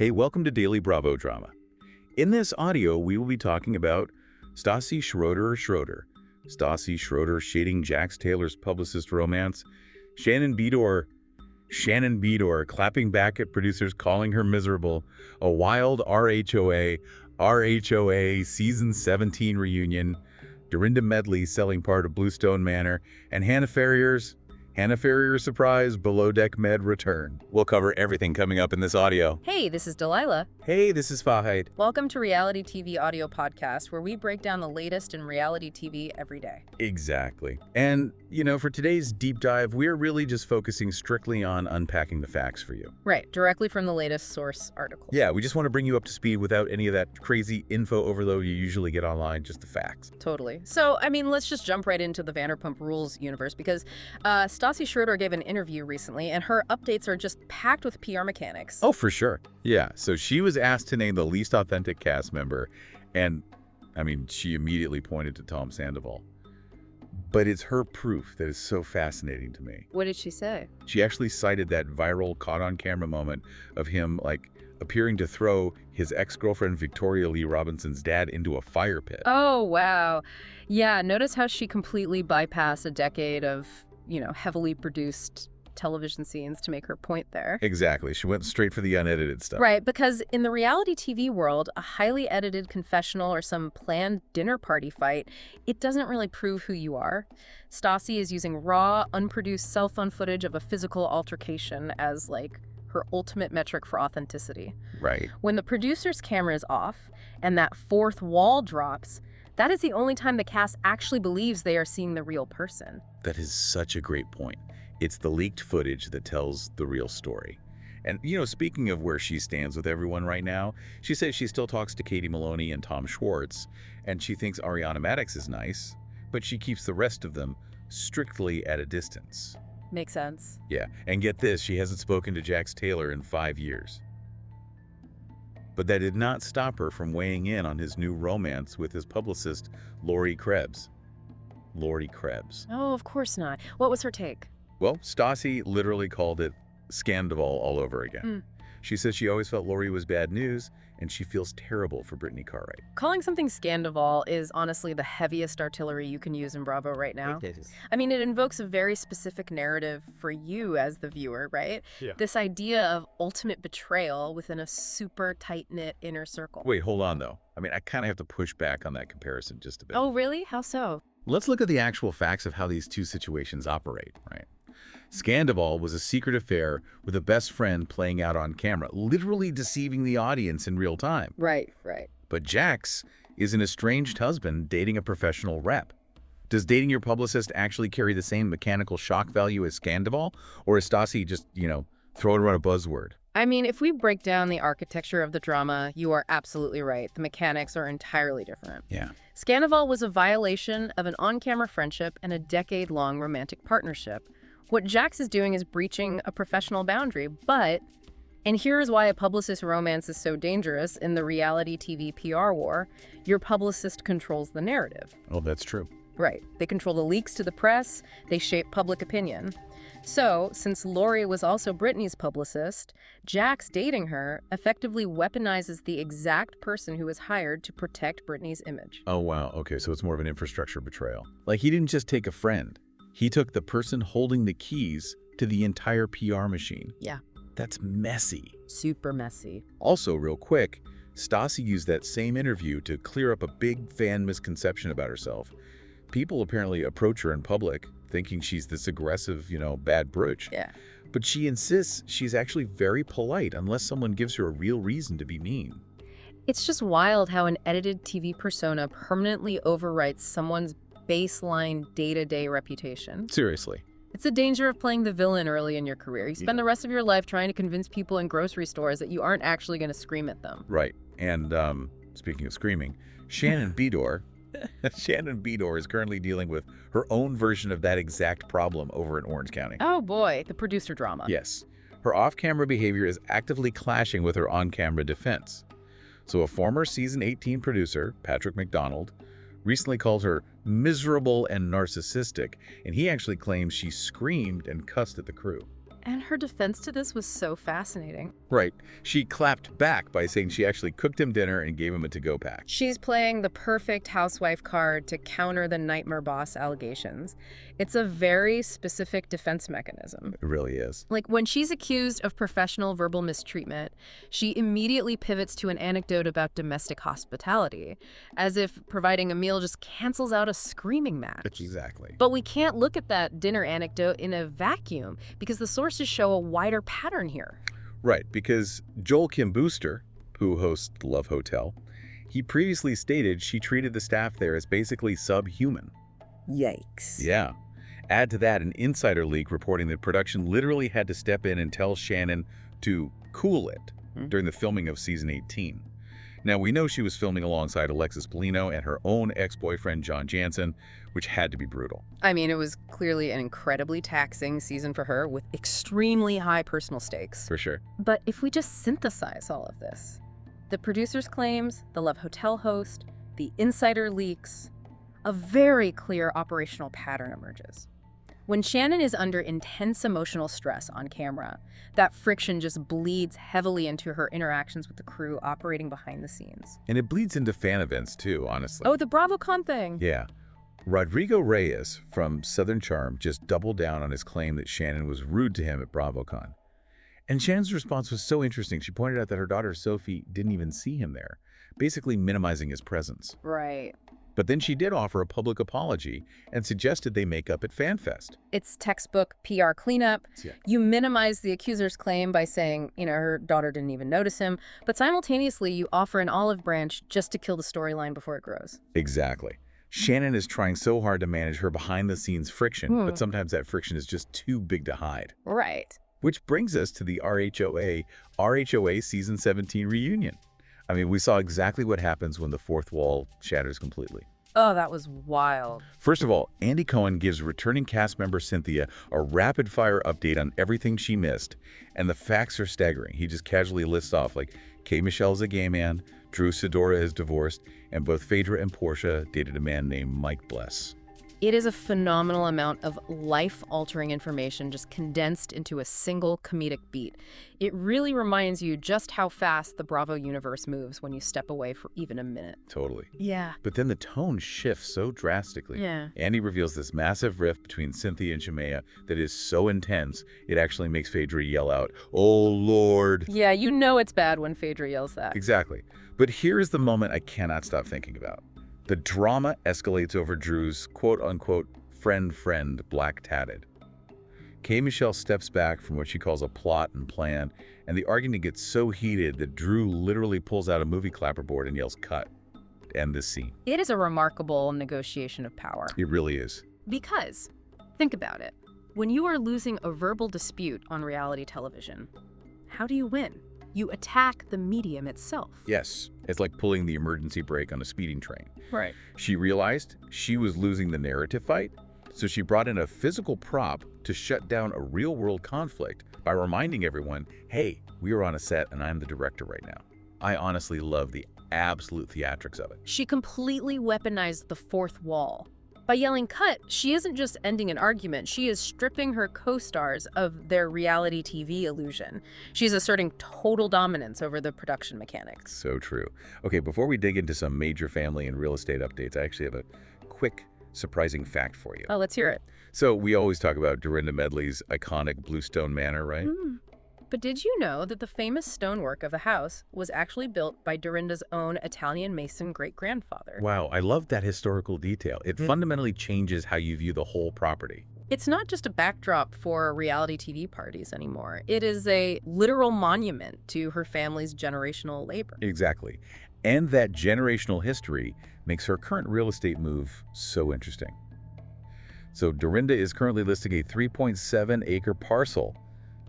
Hey, welcome to Daily Bravo Drama. In this audio, we will be talking about Stassi Schroeder, Stassi Schroeder shading Jax Taylor's publicist romance, Shannon Beador clapping back at producers calling her miserable, a wild RHOA Season 17 reunion, Dorinda Medley selling part of Bluestone Manor, and Hannah Ferrier's surprise Below Deck Med return. We'll cover everything coming up in this audio. Hey, this is Delilah. Hey, this is Fahid. Welcome to Reality TV Audio Podcast, where we break down the latest in reality TV every day. Exactly. And, for today's deep dive, we're really just focusing strictly on unpacking the facts for you. Right, directly from the latest source article. Yeah, we just want to bring you up to speed without any of that crazy info overload you usually get online, just the facts. Totally. So, let's just jump right into the Vanderpump Rules universe, because Stassi Schroeder gave an interview recently, and her updates are just packed with PR mechanics. Oh, for sure. Yeah, so she was asked to name the least authentic cast member, and, she immediately pointed to Tom Sandoval. But it's her proof that is so fascinating to me. What did she say? She actually cited that viral caught-on-camera moment of him, appearing to throw his ex-girlfriend Victoria Lee Robinson's dad into a fire pit. Oh, wow. Yeah, notice how she completely bypassed a decade of, heavily produced television scenes to make her point there. Exactly. She went straight for the unedited stuff. Right, because in the reality TV world, a highly edited confessional or some planned dinner party fight, it doesn't really prove who you are. Stassi is using raw, unproduced cell phone footage of a physical altercation as, her ultimate metric for authenticity. Right. When the producer's camera is off and that fourth wall drops, that is the only time the cast actually believes they are seeing the real person. That is such a great point. It's the leaked footage that tells the real story. And, speaking of where she stands with everyone right now, she says she still talks to Katie Maloney and Tom Schwartz, and she thinks Ariana Madix is nice, but she keeps the rest of them strictly at a distance. Makes sense. Yeah, and get this, she hasn't spoken to Jax Taylor in 5 years. But that did not stop her from weighing in on his new romance with his publicist, Lori Krebs. Lori Krebs. Oh, of course not. What was her take? Well, Stassi literally called it Scandival all over again. She says she always felt Lori was bad news, and she feels terrible for Brittany Cartwright. Calling something Scandival is honestly the heaviest artillery you can use in Bravo right now. It invokes a very specific narrative for you as the viewer, right? Yeah. This idea of ultimate betrayal within a super tight-knit inner circle. Wait, hold on, though. I kind of have to push back on that comparison just a bit. Oh, really? How so? Let's look at the actual facts of how these two situations operate, right? Scandival was a secret affair with a best friend playing out on camera, literally deceiving the audience in real time. Right. But Jax is an estranged husband dating a professional rep. Does dating your publicist actually carry the same mechanical shock value as Scandival? Or is Stassi just, throwing around a buzzword? If we break down the architecture of the drama, you are absolutely right. The mechanics are entirely different. Yeah. Scandival was a violation of an on-camera friendship and a decade-long romantic partnership. What Jax is doing is breaching a professional boundary, and here's why a publicist romance is so dangerous in the reality TV PR war, your publicist controls the narrative. Oh, that's true. Right. They control the leaks to the press, they shape public opinion. So, since Lori was also Brittany's publicist, Jax dating her effectively weaponizes the exact person who was hired to protect Brittany's image. Oh, wow. Okay, so it's more of an infrastructure betrayal. He didn't just take a friend. He took the person holding the keys to the entire PR machine. Yeah. That's messy. Super messy. Also, real quick, Stassi used that same interview to clear up a big fan misconception about herself. People apparently approach her in public thinking she's this aggressive, bad brooch. Yeah. But she insists she's actually very polite unless someone gives her a real reason to be mean. It's just wild how an edited TV persona permanently overwrites someone's baseline day-to-day reputation. Seriously. It's the danger of playing the villain early in your career. You spend the rest of your life trying to convince people in grocery stores that you aren't actually going to scream at them. Right. And speaking of screaming, Shannon Beador is currently dealing with her own version of that exact problem over in Orange County. Oh boy, the producer drama. Yes. Her off-camera behavior is actively clashing with her on-camera defense. So a former season 18 producer, Patrick McDonald, recently called her miserable and narcissistic, and he actually claims she screamed and cussed at the crew. And her defense to this was so fascinating. Right. She clapped back by saying she actually cooked him dinner and gave him a to-go pack. She's playing the perfect housewife card to counter the nightmare boss allegations. It's a very specific defense mechanism. It really is. Like, when she's accused of professional verbal mistreatment, she immediately pivots to an anecdote about domestic hospitality, as if providing a meal just cancels out a screaming match. Exactly. But we can't look at that dinner anecdote in a vacuum, because the sources show a wider pattern here. Right, because Joel Kim Booster, who hosts The Love Hotel, he previously stated she treated the staff there as basically subhuman. Yikes. Yeah. Add to that an insider leak reporting that production literally had to step in and tell Shannon to cool it during the filming of season 18. Now, we know she was filming alongside Alexis Polino and her own ex-boyfriend John Jansen, which had to be brutal. I mean, it was clearly an incredibly taxing season for her with extremely high personal stakes. For sure. But if we just synthesize all of this, the producer's claims, the Love Hotel host, the insider leaks, a very clear operational pattern emerges. When Shannon is under intense emotional stress on camera, that friction just bleeds heavily into her interactions with the crew operating behind the scenes. And it bleeds into fan events too, honestly. Oh, the BravoCon thing. Yeah. Rodrigo Reyes from Southern Charm just doubled down on his claim that Shannon was rude to him at BravoCon. And Shannon's response was so interesting. She pointed out that her daughter Sophie didn't even see him there, basically minimizing his presence. Right. But then she did offer a public apology and suggested they make up at FanFest. It's textbook PR cleanup. Yeah. You minimize the accuser's claim by saying, her daughter didn't even notice him, but simultaneously you offer an olive branch just to kill the storyline before it grows. Exactly. Shannon is trying so hard to manage her behind-the-scenes friction, but sometimes that friction is just too big to hide. Right. Which brings us to the RHOA Season 17 reunion. I mean, we saw exactly what happens when the fourth wall shatters completely. Oh, that was wild. First of all, Andy Cohen gives returning cast member Cynthia a rapid-fire update on everything she missed, and the facts are staggering. He just casually lists off, like, K. Michelle is a gay man, Drew Sidora is divorced, and both Phaedra and Portia dated a man named Mike Bless. It is a phenomenal amount of life-altering information just condensed into a single comedic beat. It really reminds you just how fast the Bravo universe moves when you step away for even a minute. Totally. Yeah. But then the tone shifts so drastically. Yeah. Andy reveals this massive rift between Cynthia and Shemaya that is so intense, it actually makes Phaedra yell out, "Oh, Lord." Yeah, you know it's bad when Phaedra yells that. Exactly. But here is the moment I cannot stop thinking about. The drama escalates over Drew's quote-unquote friend black tatted. K. Michelle steps back from what she calls a plot and plan, and the argument gets so heated that Drew literally pulls out a movie clapperboard and yells cut to end this scene. It is a remarkable negotiation of power. It really is. Because, think about it, when you are losing a verbal dispute on reality television, how do you win? You attack the medium itself. Yes, it's like pulling the emergency brake on a speeding train. Right. She realized she was losing the narrative fight, so she brought in a physical prop to shut down a real-world conflict by reminding everyone, hey, we are on a set and I'm the director right now. I honestly love the absolute theatrics of it. She completely weaponized the fourth wall. By yelling cut, she isn't just ending an argument, she is stripping her co-stars of their reality TV illusion. She's asserting total dominance over the production mechanics. So true. Okay, before we dig into some major family and real estate updates, I actually have a quick, surprising fact for you. Oh, let's hear it. So we always talk about Dorinda Medley's iconic Bluestone Manor, right? But did you know that the famous stonework of the house was actually built by Dorinda's own Italian mason great-grandfather? Wow, I love that historical detail. It fundamentally changes how you view the whole property. It's not just a backdrop for reality TV parties anymore. It is a literal monument to her family's generational labor. Exactly. And that generational history makes her current real estate move so interesting. So Dorinda is currently listing a 3.7-acre parcel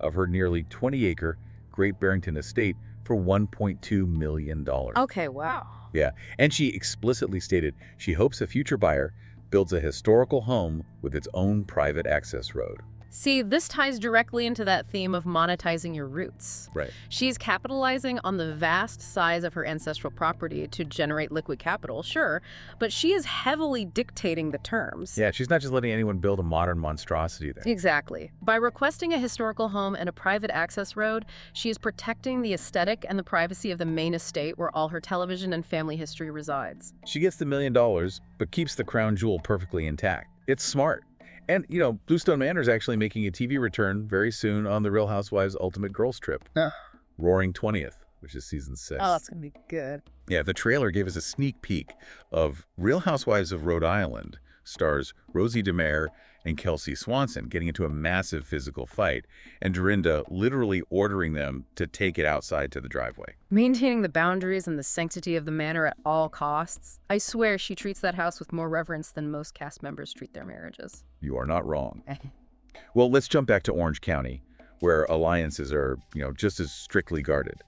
of her nearly 20-acre Great Barrington estate for $1.2 million. Okay, wow. Yeah, and she explicitly stated she hopes a future buyer builds a historical home with its own private access road. See, this ties directly into that theme of monetizing your roots. Right. She's capitalizing on the vast size of her ancestral property to generate liquid capital, sure, but she is heavily dictating the terms. Yeah, she's not just letting anyone build a modern monstrosity there. Exactly. By requesting a historical home and a private access road, she is protecting the aesthetic and the privacy of the main estate where all her television and family history resides. She gets the $1 million, but keeps the crown jewel perfectly intact. It's smart. And, Bluestone Manor is actually making a TV return very soon on The Real Housewives' Ultimate Girls Trip. Roaring 20th, which is season 6. Oh, that's going to be good. Yeah, the trailer gave us a sneak peek of Real Housewives of Rhode Island, stars Rosie DeMare and Kelsey Swanson getting into a massive physical fight, and Dorinda literally ordering them to take it outside to the driveway. Maintaining the boundaries and the sanctity of the manor at all costs. I swear she treats that house with more reverence than most cast members treat their marriages. You are not wrong. Well, let's jump back to Orange County, where alliances are, just as strictly guarded.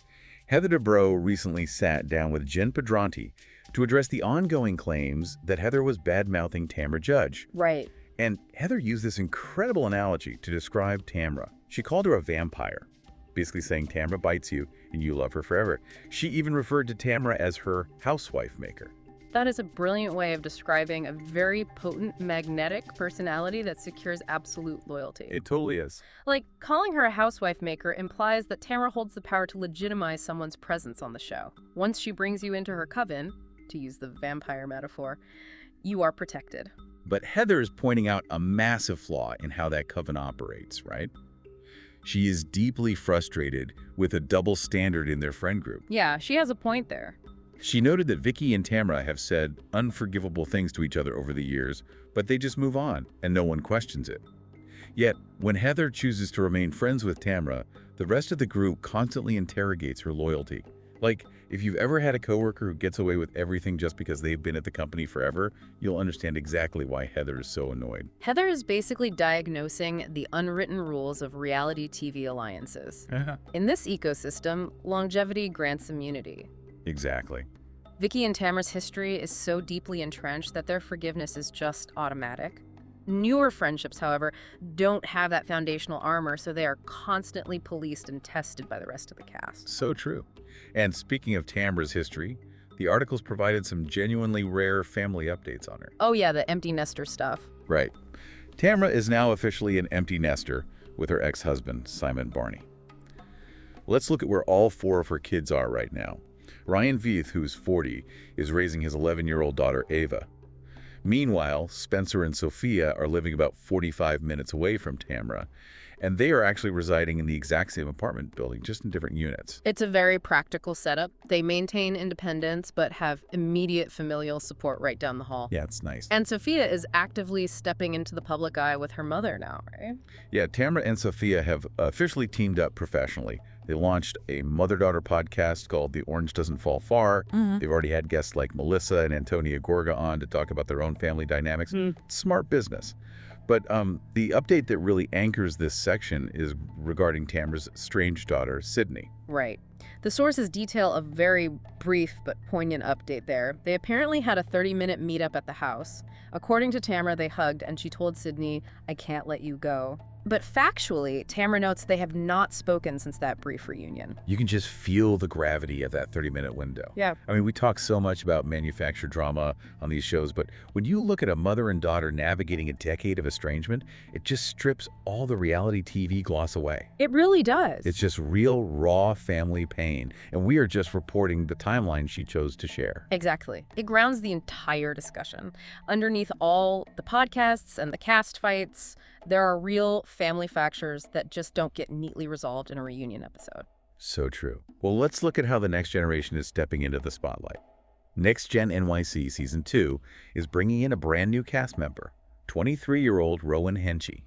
Heather Dubrow recently sat down with Jen Pedranti to address the ongoing claims that Heather was bad-mouthing Tamra Judge. Right. And Heather used this incredible analogy to describe Tamra. She called her a vampire, basically saying Tamra bites you and you love her forever. She even referred to Tamra as her housewife maker. That is a brilliant way of describing a very potent, magnetic personality that secures absolute loyalty. It totally is. Like, calling her a housewife maker implies that Tamra holds the power to legitimize someone's presence on the show. Once she brings you into her coven, to use the vampire metaphor, you are protected. But Heather is pointing out a massive flaw in how that coven operates, right? She is deeply frustrated with a double standard in their friend group. Yeah, she has a point there. She noted that Vicky and Tamra have said unforgivable things to each other over the years, but they just move on, and no one questions it. Yet, when Heather chooses to remain friends with Tamra, the rest of the group constantly interrogates her loyalty. Like, if you've ever had a coworker who gets away with everything just because they've been at the company forever, you'll understand exactly why Heather is so annoyed. Heather is basically diagnosing the unwritten rules of reality TV alliances. In this ecosystem, longevity grants immunity. Exactly. Vicky and Tamra's history is so deeply entrenched that their forgiveness is just automatic. Newer friendships, however, don't have that foundational armor, so they are constantly policed and tested by the rest of the cast. So true. And speaking of Tamra's history, the articles provided some genuinely rare family updates on her. Oh yeah, the empty nester stuff. Right. Tamra is now officially an empty nester with her ex-husband, Simon Barney. Let's look at where all 4 of her kids are right now. Ryan Veith, who's 40, is raising his 11-year-old daughter, Ava. Meanwhile, Spencer and Sophia are living about 45 minutes away from Tamra, and they are actually residing in the exact same apartment building, just in different units. It's a very practical setup. They maintain independence, but have immediate familial support right down the hall. Yeah, it's nice. And Sophia is actively stepping into the public eye with her mother now, right? Yeah, Tamra and Sophia have officially teamed up professionally. They launched a mother-daughter podcast called The Orange Doesn't Fall Far. They've already had guests like Melissa and Antonia Gorga on to talk about their own family dynamics. Smart business. But the update that really anchors this section is regarding Tamra's estranged daughter, Sydney. Right. The sources detail a very brief but poignant update there. They apparently had a 30-minute meetup at the house. According to Tamra, they hugged, and she told Sydney, "I can't let you go." But factually, Tamra notes they have not spoken since that brief reunion. You can just feel the gravity of that 30-minute window. Yeah. I mean, we talk so much about manufactured drama on these shows, but when you look at a mother and daughter navigating a decade of estrangement, it just strips all the reality TV gloss away. It really does. It's just real, raw family pain, and we are just reporting the timeline she chose to share. Exactly. It grounds the entire discussion. Underneath all the podcasts and the cast fights, there are real family fractures that just don't get neatly resolved in a reunion episode. So true. Well, let's look at how the next generation is stepping into the spotlight. Next Gen NYC Season 2 is bringing in a brand new cast member, 23-year-old Rowan Henchy.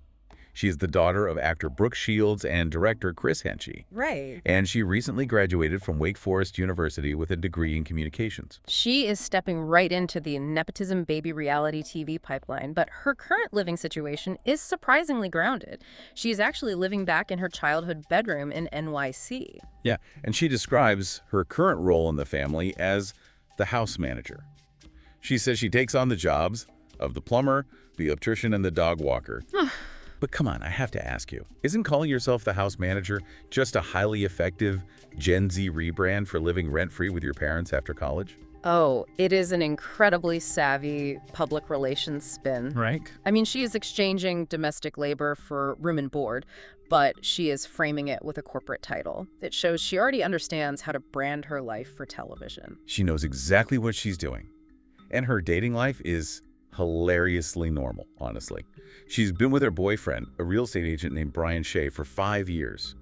She is the daughter of actor Brooke Shields and director Chris Henchy. Right. And she recently graduated from Wake Forest University with a degree in communications. She is stepping right into the nepotism baby reality TV pipeline, but her current living situation is surprisingly grounded. She is actually living back in her childhood bedroom in NYC. Yeah, and she describes her current role in the family as the house manager. She says she takes on the jobs of the plumber, the electrician, and the dog walker. But come on, I have to ask you, isn't calling yourself the house manager just a highly effective Gen Z rebrand for living rent-free with your parents after college? Oh, it is an incredibly savvy public relations spin. Right. I mean, she is exchanging domestic labor for room and board, but she is framing it with a corporate title. It shows she already understands how to brand her life for television. She knows exactly what she's doing. And her dating life is hilariously normal, honestly. She's been with her boyfriend, a real estate agent named Brian Shea, for 5 years.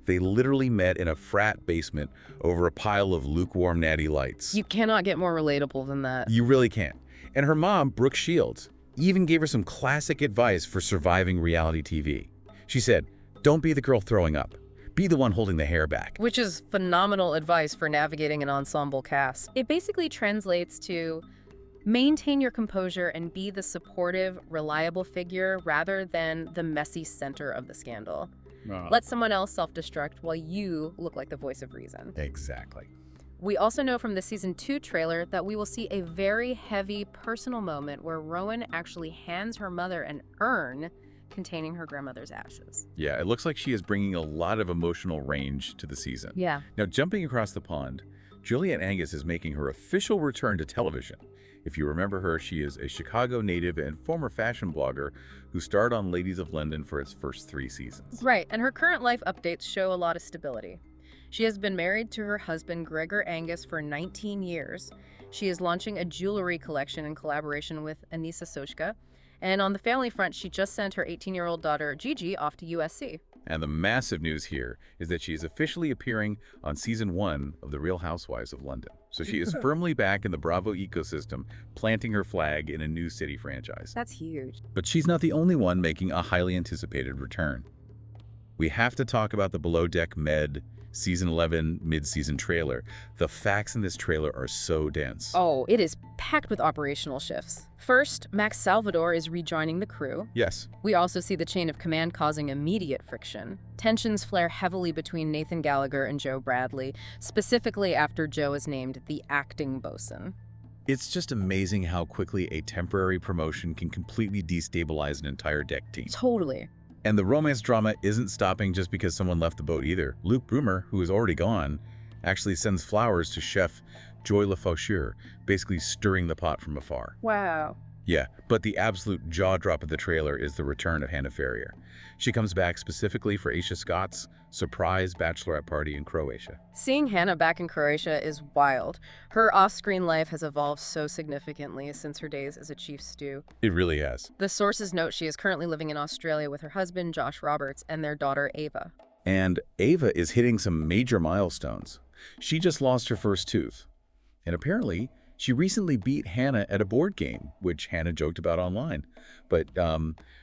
They literally met in a frat basement over a pile of lukewarm natty lights. You cannot get more relatable than that. You really can't. And her mom, Brooke Shields, even gave her some classic advice for surviving reality TV. She said, "Don't be the girl throwing up. Be the one holding the hair back." Which is phenomenal advice for navigating an ensemble cast. It basically translates to maintain your composure and be the supportive, reliable figure rather than the messy center of the scandal. Let someone else self-destruct while you look like the voice of reason. Exactly. We also know from the season 2 trailer that we will see a very heavy personal moment where Rowan actually hands her mother an urn containing her grandmother's ashes. Yeah, it looks like she is bringing a lot of emotional range to the season. Yeah. Now, jumping across the pond, Juliet Angus is making her official return to television. If you remember her, she is a Chicago native and former fashion blogger who starred on Ladies of London for its first 3 seasons. Right, and her current life updates show a lot of stability. She has been married to her husband, Gregor Angus, for 19 years. She is launching a jewelry collection in collaboration with Anissa Sochka. And on the family front, she just sent her 18-year-old daughter, Gigi, off to USC. And the massive news here is that she is officially appearing on season 1 of The Real Housewives of London. So she is firmly back in the Bravo ecosystem, planting her flag in a new city franchise. That's huge. But she's not the only one making a highly anticipated return. We have to talk about the Below Deck Med Season 11 mid-season trailer. The facts in this trailer are so dense. Oh, it is packed with operational shifts. First, Max Salvador is rejoining the crew. Yes. We also see the chain of command causing immediate friction. Tensions flare heavily between Nathan Gallagher and Joe Bradley, specifically after Joe is named the acting bosun. It's just amazing how quickly a temporary promotion can completely destabilize an entire deck team. Totally. And the romance drama isn't stopping just because someone left the boat either. Luke Broomer, who is already gone, actually sends flowers to Chef Joy LaFaucheur, basically stirring the pot from afar. Wow. Yeah, but the absolute jaw drop of the trailer is the return of Hannah Ferrier. She comes back specifically for Aisha Scott's surprise bachelorette party in Croatia. Seeing Hannah back in Croatia is wild. Her off-screen life has evolved so significantly since her days as a chief stew. It really has. The sources note she is currently living in Australia with her husband, Josh Roberts, and their daughter, Ava. And Ava is hitting some major milestones. She just lost her first tooth. And apparently, she recently beat Hannah at a board game, which Hannah joked about online. But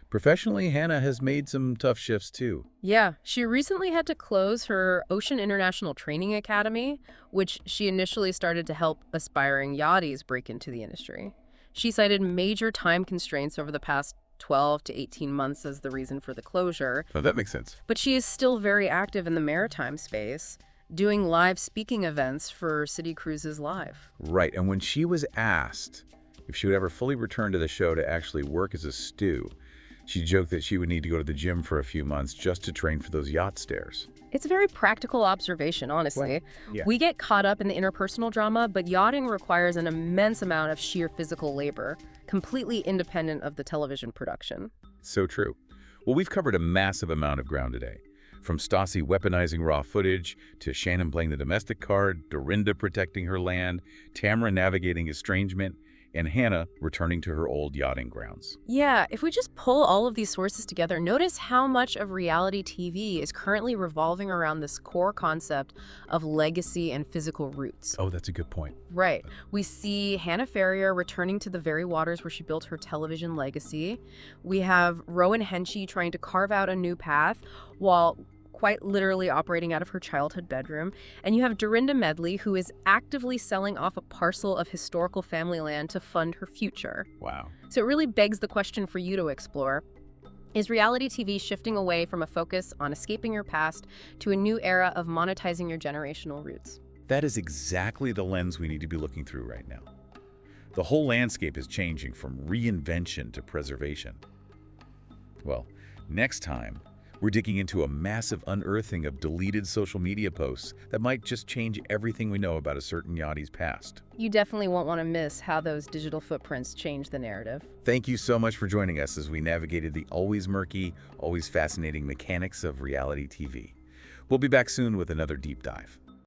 professionally, Hannah has made some tough shifts too. Yeah, she recently had to close her Ocean International Training Academy, which she initially started to help aspiring yachties break into the industry. She cited major time constraints over the past 12 to 18 months as the reason for the closure. Oh, that makes sense. But she is still very active in the maritime space, doing live speaking events for City Cruises Live. Right, and when she was asked if she would ever fully return to the show to actually work as a stew, she joked that she would need to go to the gym for a few months just to train for those yacht stairs. It's a very practical observation, honestly. Yeah. We get caught up in the interpersonal drama, but yachting requires an immense amount of sheer physical labor, completely independent of the television production. So true. Well, we've covered a massive amount of ground today. From Stassi weaponizing raw footage, to Shannon playing the domestic card, Dorinda protecting her land, Tamara navigating estrangement, and Hannah returning to her old yachting grounds. Yeah, if we just pull all of these sources together, notice how much of reality TV is currently revolving around this core concept of legacy and physical roots. Oh, that's a good point. Right. We see Hannah Ferrier returning to the very waters where she built her television legacy. We have Rowan Henshey trying to carve out a new path while quite literally operating out of her childhood bedroom. And you have Dorinda Medley, who is actively selling off a parcel of historical family land to fund her future. Wow. So it really begs the question for you to explore. Is reality TV shifting away from a focus on escaping your past to a new era of monetizing your generational roots? That is exactly the lens we need to be looking through right now. The whole landscape is changing from reinvention to preservation. Well, Next time, we're digging into a massive unearthing of deleted social media posts that might just change everything we know about a certain Yachty's past. You definitely won't want to miss how those digital footprints change the narrative. Thank you so much for joining us as we navigated the always murky, always fascinating mechanics of reality TV. We'll be back soon with another deep dive.